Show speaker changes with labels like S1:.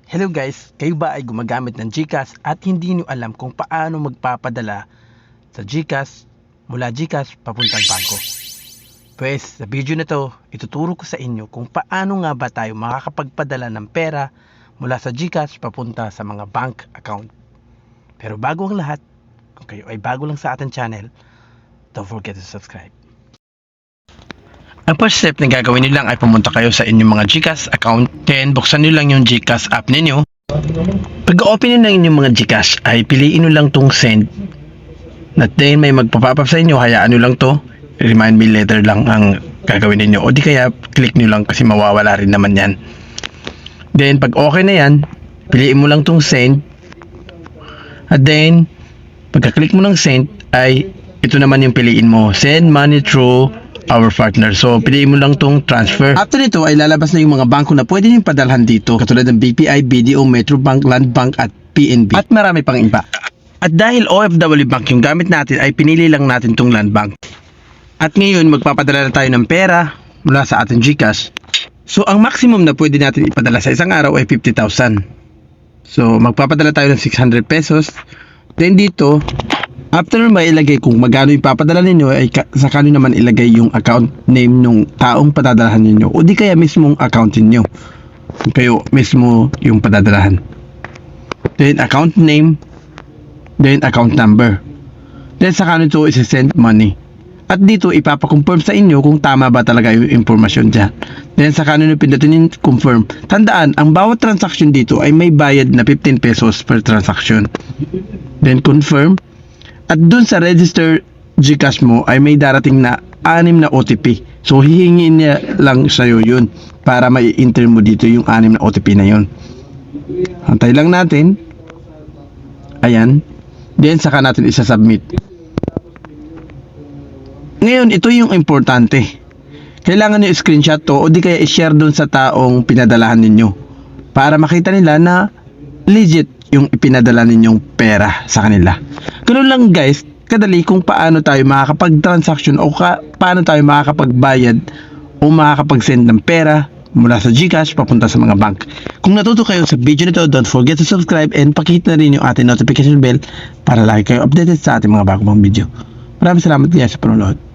S1: Hello guys, kayo ba ay gumagamit ng GCash at hindi nyo alam kung paano magpapadala sa GCash mula GCash papuntang bangko? Pues sa video na to, ituturo ko sa inyo kung paano nga ba tayo makakapagpadala ng pera mula sa GCash papunta sa mga bank account. Pero bago ang lahat, kung kayo ay bago lang sa ating channel, don't forget to subscribe. Ang first step na gagawin nyo lang ay pumunta kayo sa inyong mga GCash account, then buksan nyo lang yung GCash app ninyo. Pag-open nyo na inyong mga GCash ay piliin nyo lang tong send, at then may magpa-pop up sa inyo, hayaan nyo lang to, remind me later lang ang gagawin ninyo, o di kaya click nyo lang kasi mawawala rin naman yan. Then pag okay na yan, piliin mo lang tong send, at then pagka-click mo ng send ay ito naman yung piliin mo, send money through our partner. So, piliin mo lang tong transfer. After nito ay lalabas na yung mga bangko na pwede nyo padalhan dito, katulad ng BPI, BDO, Metrobank, Landbank at PNB. At marami pang iba. At dahil OFW Bank yung gamit natin, ay pinili lang natin tong Landbank. At ngayon, magpapadala na tayo ng pera mula sa ating GCash. So, ang maximum na pwede natin ipadala sa isang araw ay 50,000. So, magpapadala tayo ng 600 pesos. Then dito, after mailagay kung magkano ipapadala ninyo, ay saka nyo naman ilagay yung account name nung taong padadalahan ninyo, o di kaya mismong account ninyo, kayo mismo yung padadalahan. Then account name, then account number, then saka nyo ito isi-send money. At dito ipapakonfirm sa inyo kung tama ba talaga yung informasyon dyan. Then saka nyo pindutin yung confirm. Tandaan, ang bawat transaction dito ay may bayad na 15 pesos per transaction. Then confirm. At dun sa register GCash mo ay may darating na 6 na OTP. So hihingin niya lang sa'yo yun para mai-enter mo dito yung 6 na OTP na yun. Antay lang natin. Ayan. Then saka natin isa-submit. Ngayon, ito yung importante. Kailangan nyo screenshot to o di kaya i-share dun sa taong pinadalahan ninyo para makita nila na legit yung ipinadala ninyong pera sa kanila. Ganun lang guys, kadali kung paano tayo makakapag-transaction o paano tayo makakapagbayad o makakapag-send ng pera mula sa GCash papunta sa mga bank. Kung natuto kayo sa video nito, don't forget to subscribe and pakihit na rin yung ating notification bell para lagi kayo updated sa ating mga bagong video. Maraming salamat guys sa panonood.